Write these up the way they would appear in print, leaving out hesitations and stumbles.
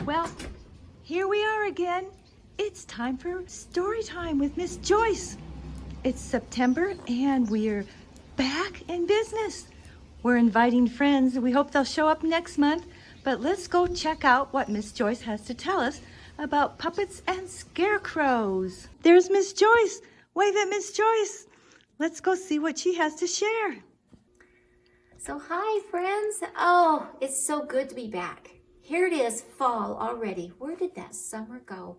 Well, here we are again. It's time for story time with Miss Joyce. It's September and we're back in business. We're inviting friends. We hope they'll show up next month. But let's go check out what Miss Joyce has to tell us about puppets and scarecrows. There's Miss Joyce. Wave at Miss Joyce. Let's go see what she has to share. So hi friends. Oh, it's so good to be back. Here it is, fall already. Where did that summer go?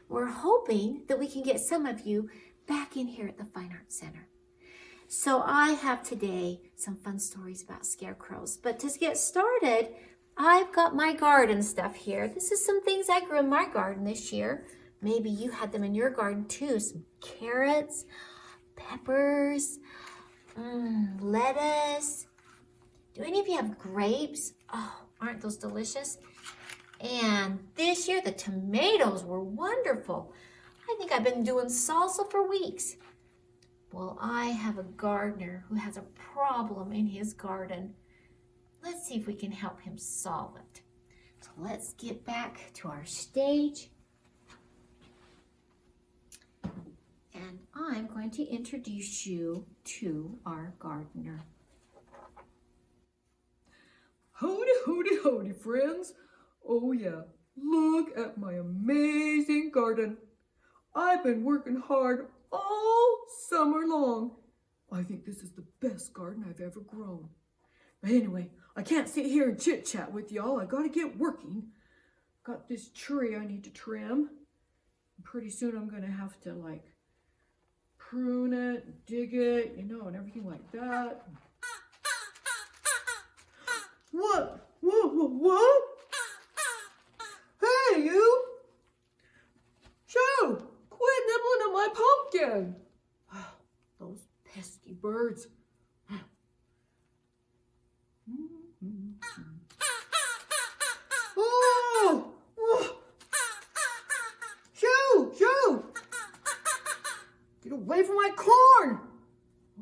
We're hoping that we can get some of you back in here at the Fine Arts Center. So I have today some fun stories about scarecrows. But to get started, I've got my garden stuff here. This is some things I grew in my garden this year. Maybe you had them in your garden too. Some carrots, peppers, lettuce. Do any of you have grapes? Oh, aren't those delicious? And this year the tomatoes were wonderful. I think I've been doing salsa for weeks. Well, I have a gardener who has a problem in his garden. Let's see if we can help him solve it. So let's get back to our stage. And I'm going to introduce you to our gardener. Howdy, howdy, howdy, friends. Oh yeah, look at my amazing garden. I've been working hard all summer long. I think this is the best garden I've ever grown. But anyway, I can't sit here and chit-chat with y'all. I gotta get working. Got this tree I need to trim. Pretty soon I'm gonna have to prune it, dig it, and everything like that. What? What? Hey, you! Joe, quit nibbling at my pumpkin! Those pesky birds. Oh! Joe! Get away from my corn!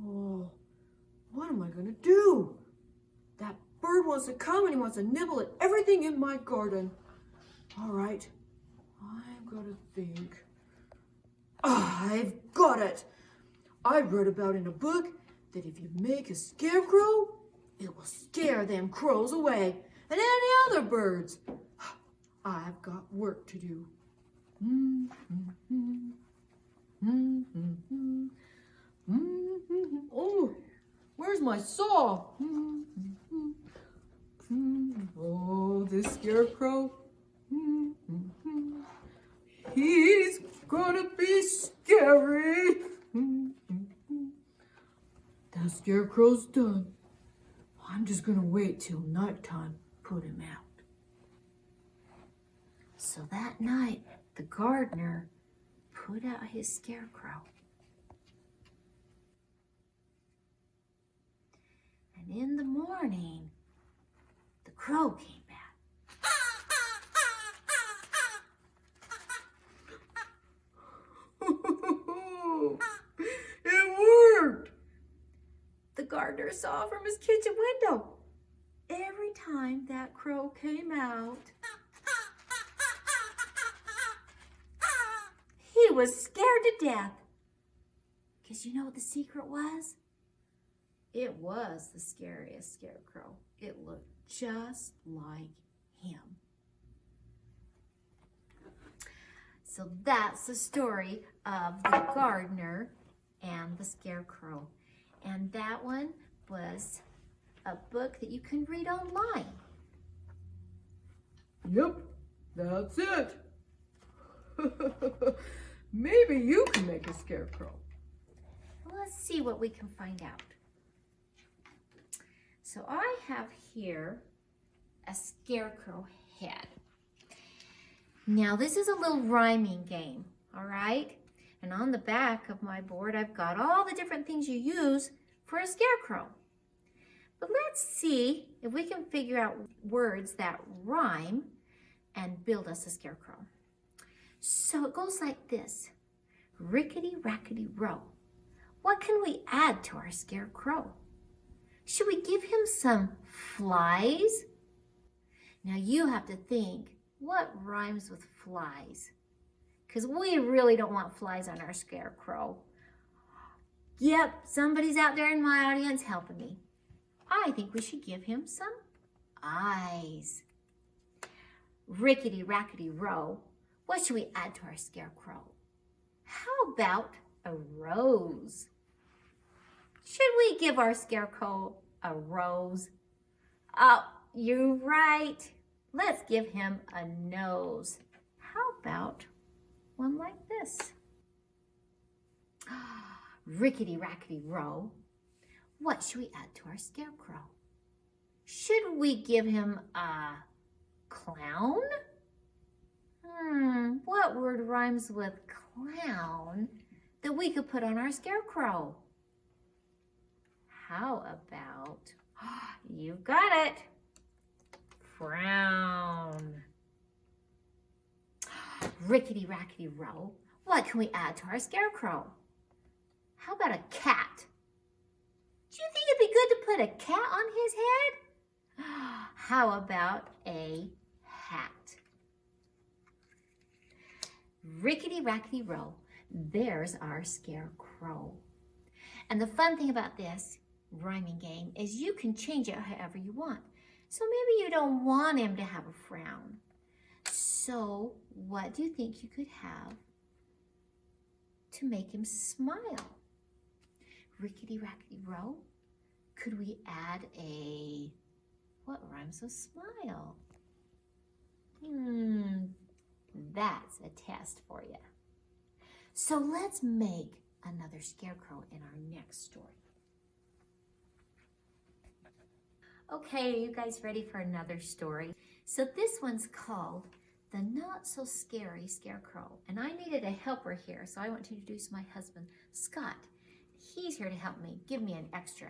Oh, what am I gonna do? That bird wants to come and he wants to nibble at everything in my garden. All right, I'm gonna think. I've got it. I read about in a book that if you make a scarecrow, it will scare them crows away and any other birds. I've got work to do. Oh, where's my saw? Oh, this scarecrow. He's gonna be scary. That scarecrow's done. I'm just gonna wait till nighttime, put him out. So that night, the gardener put out his scarecrow. And in the morning, the crow came back. It worked! The gardener saw from his kitchen window. Every time that crow came out, he was scared to death. Because you know what the secret was? It was the scariest scarecrow. It looked just like him. So that's the story of the gardener and the scarecrow. And that one was a book that you can read online. Yep, that's it. Maybe you can make a scarecrow. Well, let's see what we can find out. So I have here a scarecrow head. Now this is a little rhyming game, all right? And on the back of my board, I've got all the different things you use for a scarecrow. But let's see if we can figure out words that rhyme and build us a scarecrow. So it goes like this. Rickety-rackety-row. What can we add to our scarecrow? Should we give him some flies? Now you have to think, what rhymes with flies? Because we really don't want flies on our scarecrow. Yep, somebody's out there in my audience helping me. I think we should give him some eyes. Rickety rackety row. What should we add to our scarecrow? How about a rose? Should we give our scarecrow a rose? Oh, you're right. Let's give him a nose. How about one like this? Rickety rackety row. What should we add to our scarecrow? Should we give him a clown? What word rhymes with clown that we could put on our scarecrow? How about, you've got it, frown. Rickety rackety row. What can we add to our scarecrow? How about a cat? Do you think it'd be good to put a cat on his head? How about a hat? Rickety rackety row. There's our scarecrow. And the fun thing about this rhyming game is you can change it however you want. So maybe you don't want him to have a frown. So what do you think you could have to make him smile? Rickety rackety row. Could we add a, what rhymes with smile? That's a test for you. So let's make another scarecrow in our next story. Okay, are you guys ready for another story? So this one's called The Not So Scary Scarecrow. And I needed a helper here, so I want to introduce my husband, Scott. He's here to help me, give me an extra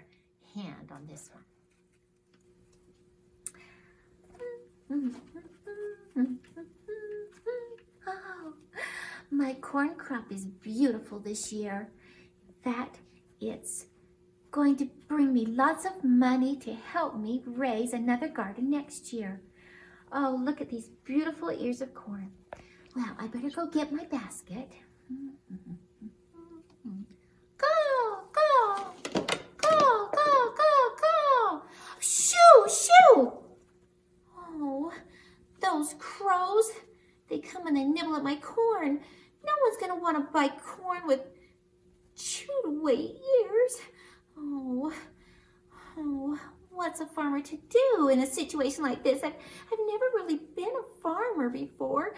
hand on this one. Oh, my corn crop is beautiful this year. That it's going to bring me lots of money to help me raise another garden next year. Oh, look at these beautiful ears of corn. Well, I better go get my basket. Go, go, go, go, go, go. Shoo, shoo. Oh, those crows, they come and they nibble at my corn. No one's going to want to buy corn with chewed away ears. Oh, what's a farmer to do in a situation like this? I've never really been a farmer before.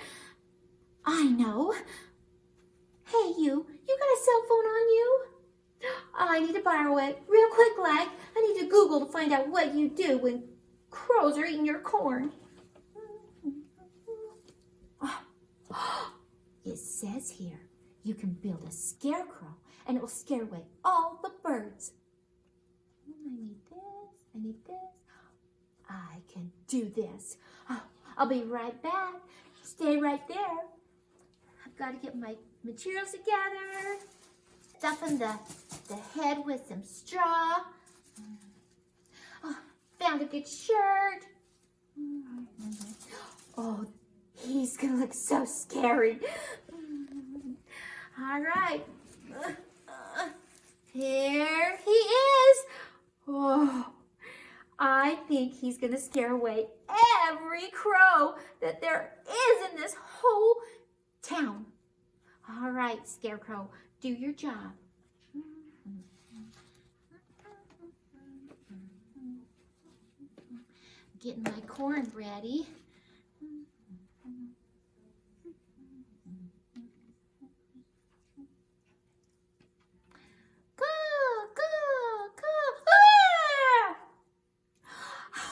I know. Hey, you got a cell phone on you? I need to borrow it real quick, like. I need to Google to find out what you do when crows are eating your corn. It says here, you can build a scarecrow and it will scare away all the birds. I need this, I need this. I can do this. Oh, I'll be right back. Stay right there. I've got to get my materials together. Stuffing the head with some straw. Oh, found a good shirt. Oh, he's gonna look so scary. All right. Here he is. Oh, I think he's gonna scare away every crow that there is in this whole town. All right, Scarecrow, do your job. Getting my corn ready. Go, go, go. Ah!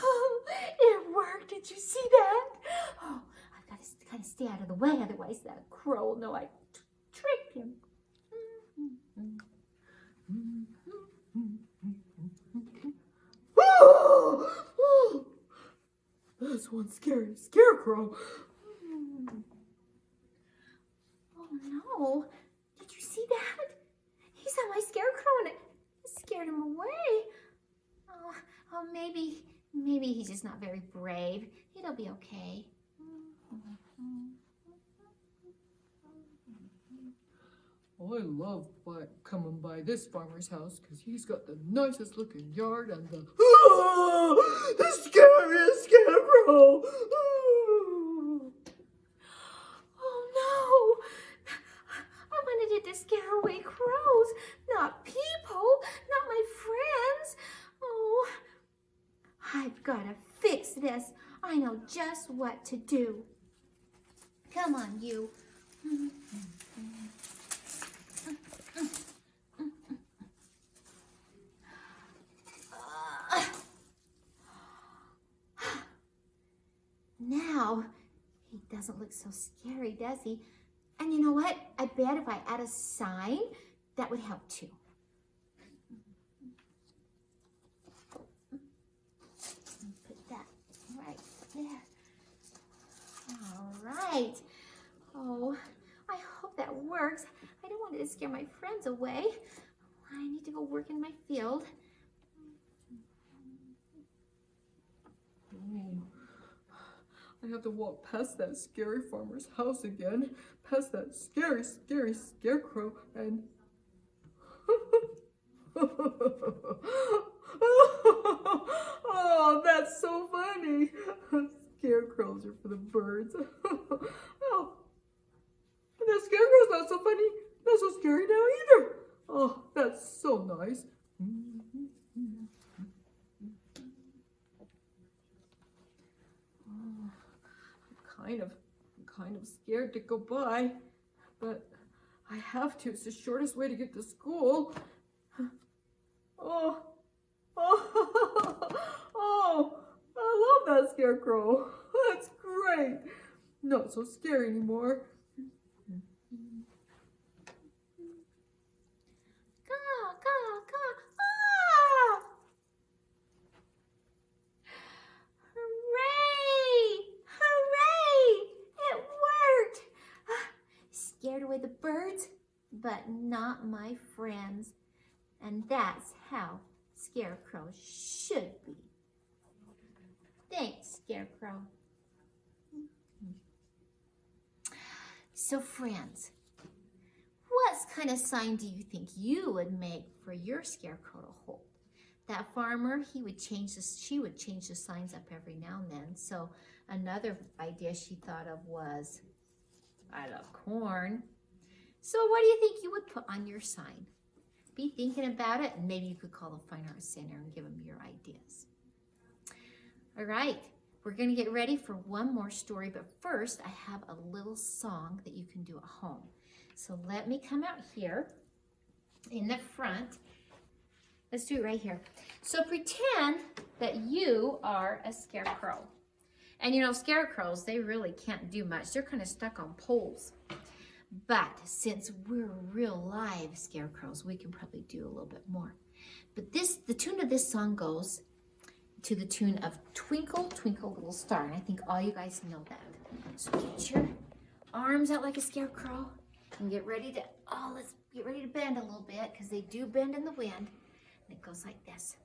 Oh, it worked. Did you see that? Oh, I've got to kind of stay out of the way, otherwise that crow will know I tricked him. That's one scary scarecrow. Oh no, did you see that? He saw my scarecrow and it scared him away. Oh, maybe he's just not very brave. It'll be okay. I love coming by this farmer's house because he's got the nicest looking yard and the scariest scarecrow. Oh no! I wanted it to scare away crows, not people, not my friends. Oh, I've got to fix this. I know just what to do. Come on, you. Now, he doesn't look so scary, does he? And you know what? I bet if I add a sign, that would help too. Put that right there. All right. Oh, I hope that works. I don't want it to scare my friends away. I need to go work in my field. I have to walk past that scary farmer's house again, past that scary, scary scarecrow, and oh, that's so funny. Scarecrows are for the birds. Oh, and that scarecrow's not so funny, not so scary now either. Oh, that's so nice. I'm kind of scared to go by, but I have to. It's the shortest way to get to school. Oh, oh, I love that scarecrow. That's great. Not so scary anymore. Scared away the birds, but not my friends. And that's how scarecrows should be. Thanks, Scarecrow. So friends, what kind of sign do you think you would make for your scarecrow to hold? That farmer, she would change the signs up every now and then. So another idea she thought of was, I love corn. So what do you think you would put on your sign? Be thinking about it, and maybe you could call the Fine Arts Center and give them your ideas. All right, we're going to get ready for one more story, but first I have a little song that you can do at home. So let me come out here in the front. Let's do it right here. So pretend that you are a scarecrow. And you know, scarecrows, they really can't do much. They're kind of stuck on poles. But since we're real live scarecrows, we can probably do a little bit more. But the tune of this song goes to the tune of Twinkle, Twinkle, Little Star. And I think all you guys know that. So get your arms out like a scarecrow and get ready to, let's get ready to bend a little bit because they do bend in the wind. And it goes like this.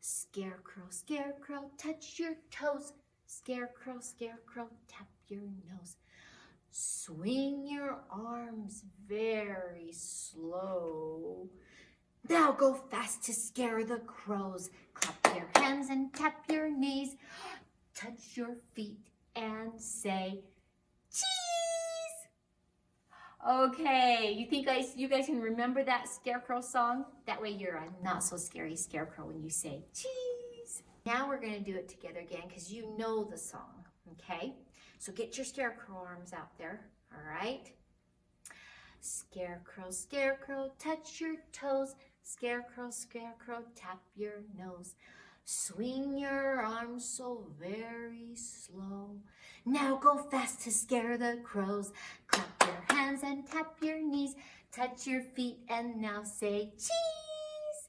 Scarecrow, scarecrow, touch your toes. Scarecrow, scarecrow, tap your nose. Swing your arms very slow. Now go fast to scare the crows. Clap your hands and tap your knees. Touch your feet and say, cheese! Okay, you guys can remember that Scarecrow song? That way you're a not so scary scarecrow when you say cheese. Now we're going to do it together again because you know the song, okay? So get your scarecrow arms out there, all right? Scarecrow, scarecrow, touch your toes. Scarecrow, scarecrow, tap your nose. Swing your arms so very slow. Now go fast to scare the crows. Clap your hands and tap your knees. Touch your feet and now say cheese.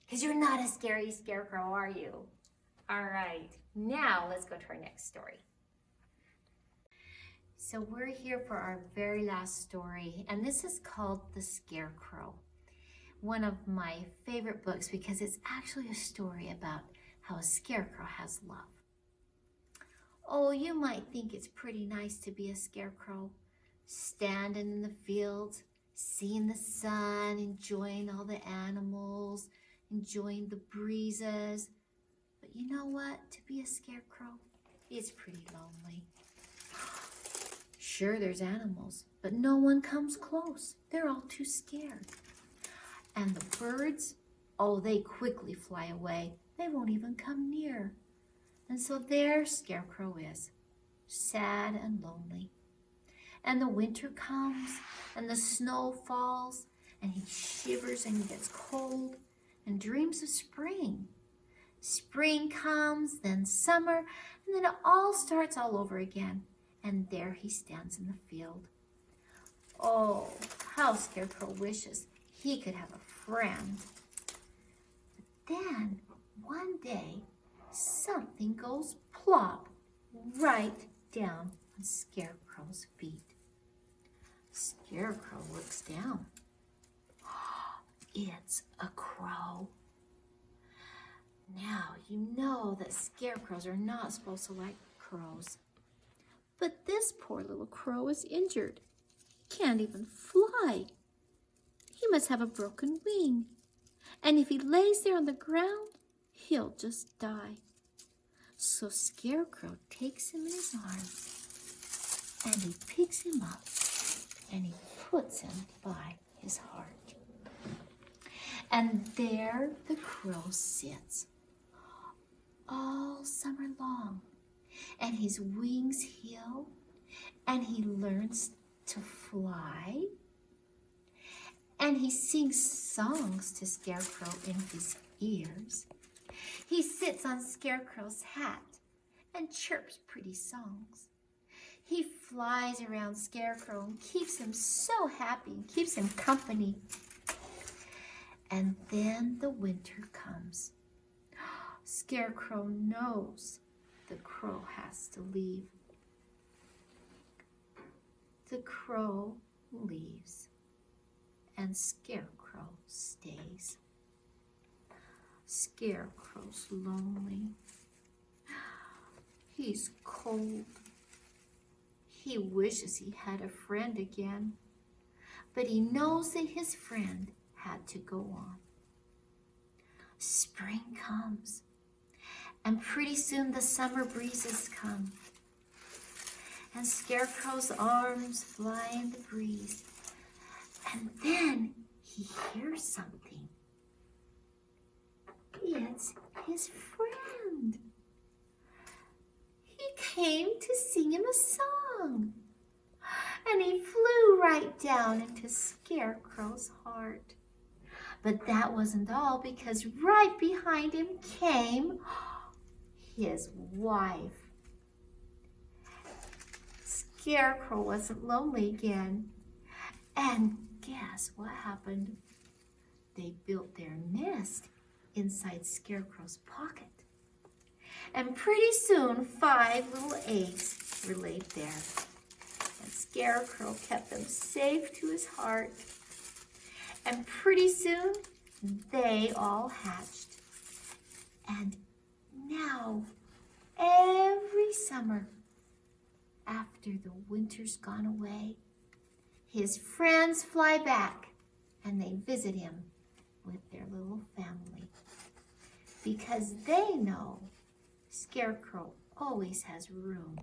Because you're not a scary scarecrow, are you? All right, now let's go to our next story. So we're here for our very last story, and this is called The Scarecrow. One of my favorite books because it's actually a story about how a scarecrow has love. Oh, you might think it's pretty nice to be a scarecrow, standing in the fields, seeing the sun, enjoying all the animals, enjoying the breezes. But you know what? To be a scarecrow, it's pretty lonely. Sure, there's animals, but no one comes close. They're all too scared. And the birds, oh, they quickly fly away. They won't even come near. And so there Scarecrow is, sad and lonely. And the winter comes, and the snow falls, and he shivers and he gets cold and dreams of spring. Spring comes, then summer, and then it all starts all over again. And there he stands in the field. Oh, how Scarecrow wishes he could have a friend. But then, one day, something goes plop right down on Scarecrow's feet. Scarecrow looks down. It's a crow. Now you know that scarecrows are not supposed to like crows. But this poor little crow is injured. Can't even fly. He must have a broken wing. And if he lays there on the ground, he'll just die. So Scarecrow takes him in his arms, and he picks him up, and he puts him by his heart. And there the crow sits all summer long, and his wings heal, and he learns to fly, and he sings songs to Scarecrow in his ears. He sits on Scarecrow's hat and chirps pretty songs. He flies around Scarecrow and keeps him so happy and keeps him company. And then the winter comes. Scarecrow knows the crow has to leave. The crow leaves, and Scarecrow stays. Scarecrow's lonely. He's cold. He wishes he had a friend again, but he knows that his friend had to go on. Spring comes, and pretty soon the summer breezes come, and Scarecrow's arms fly in the breeze, and then he hears something. It's his friend. He came to sing him a song, and he flew right down into Scarecrow's heart. But that wasn't all, because right behind him came his wife. Scarecrow wasn't lonely again. And guess what happened? They built their nest inside Scarecrow's pocket. And pretty soon, 5 little eggs were laid there. And Scarecrow kept them safe to his heart. And pretty soon, they all hatched. And now, every summer, after the winter's gone away, his friends fly back and they visit him with their little family. Because they know Scarecrow always has room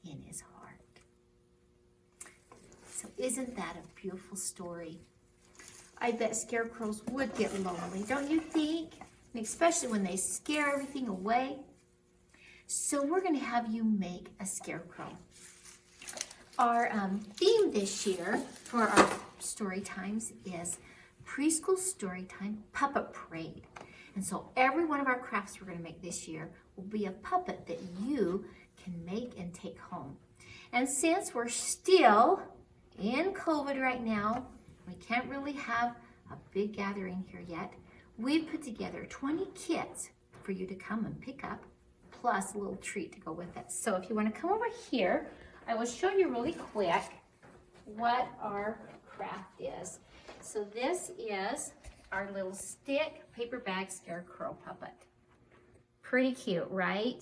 in his heart. So isn't that a beautiful story? I bet scarecrows would get lonely, don't you think? And especially when they scare everything away. So we're going to have you make a scarecrow. Our theme this year for our story times is Preschool Storytime Puppet Parade. And so every one of our crafts we're going to make this year will be a puppet that you can make and take home. And since we're still in COVID right now, we can't really have a big gathering here yet, we've put together 20 kits for you to come and pick up, plus a little treat to go with it. So if you want to come over here, I will show you really quick what our craft is. So this is our little stick paper bag scarecrow puppet. Pretty cute, right?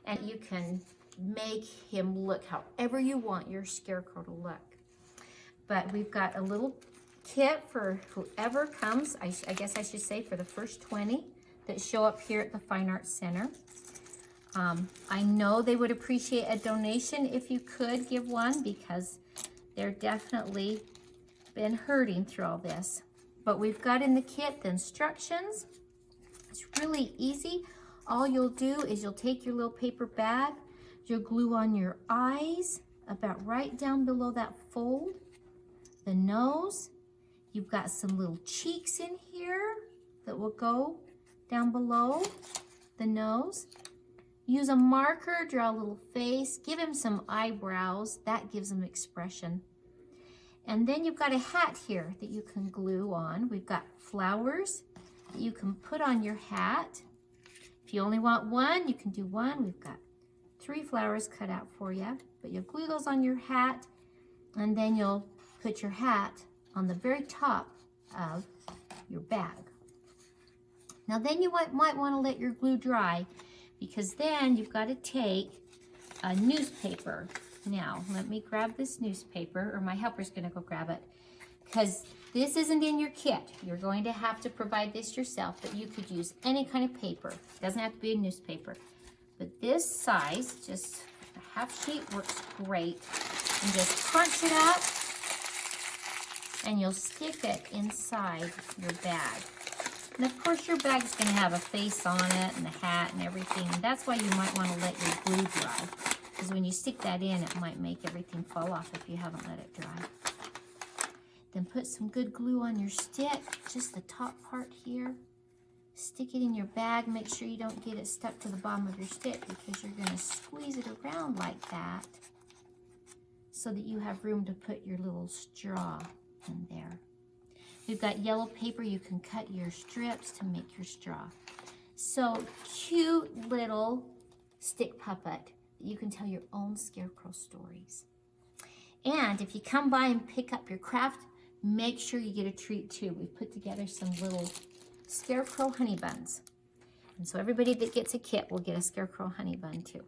And you can make him look however you want your scarecrow to look. But we've got a little kit for whoever comes, I guess I should say for the first 20 that show up here at the Fine Arts Center. I know they would appreciate a donation if you could give one, because they're definitely been hurting through all this. But we've got in the kit the instructions. It's really easy. All you'll do is you'll take your little paper bag, you'll glue on your eyes about right down below that fold, the nose. You've got some little cheeks in here that will go down below the nose. Use a marker, draw a little face, give him some eyebrows. That gives him expression. And then you've got a hat here that you can glue on. We've got flowers that you can put on your hat. If you only want one, you can do one. We've got 3 flowers cut out for you, but you'll glue those on your hat, and then you'll put your hat on the very top of your bag. Now then you might want to let your glue dry, because then you've got to take a newspaper. Now, let me grab this newspaper, or my helper's gonna go grab it, because this isn't in your kit. You're going to have to provide this yourself, but you could use any kind of paper. It doesn't have to be a newspaper. But this size, just a half sheet, works great. And just crunch it up, and you'll stick it inside your bag. And of course your bag's gonna have a face on it and a hat and everything. And that's why you might wanna let your glue dry, because when you stick that in, it might make everything fall off if you haven't let it dry. Then put some good glue on your stick, just the top part here. Stick it in your bag. Make sure you don't get it stuck to the bottom of your stick, because you're gonna squeeze it around like that so that you have room to put your little straw in there. We've got yellow paper. You can cut your strips to make your straw. So cute little stick puppet that you can tell your own scarecrow stories. And if you come by and pick up your craft, make sure you get a treat too. We've put together some little scarecrow honey buns. And so everybody that gets a kit will get a scarecrow honey bun too.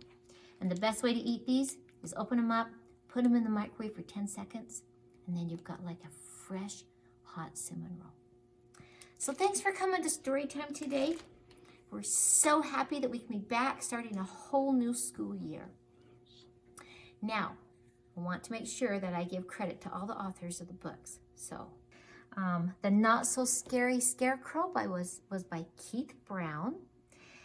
And the best way to eat these is open them up, put them in the microwave for 10 seconds, and then you've got like a fresh, hot cinnamon roll. So thanks for coming to Storytime today. We're so happy that we can be back starting a whole new school year. Now, I want to make sure that I give credit to all the authors of the books. So, the Not So Scary Scarecrow was by Keith Brown.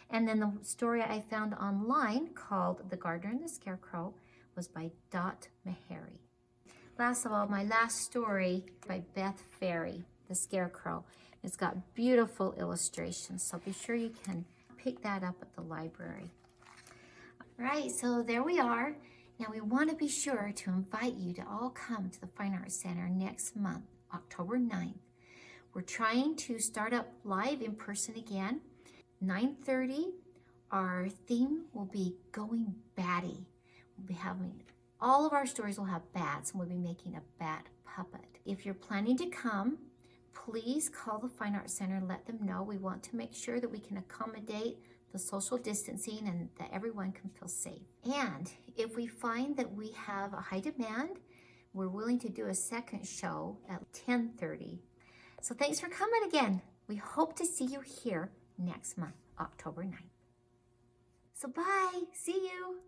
And then the story I found online called The Gardener and the Scarecrow was by Dot Meharry. Last of all, my last story by Beth Ferry, The Scarecrow. It's got beautiful illustrations, so be sure you can pick that up at the library. All right, so there we are. Now we want to be sure to invite you to all come to the Fine Arts Center next month, October 9th. We're trying to start up live in person again. 9:30, our theme will be Going Batty. We'll be having, all of our stories will have bats, and we'll be making a bat puppet. If you're planning to come, please call the Fine Arts Center and let them know. We want to make sure that we can accommodate the social distancing and that everyone can feel safe. And if we find that we have a high demand, we're willing to do a second show at 10:30. So thanks for coming again. We hope to see you here next month, October 9th. So bye, see you.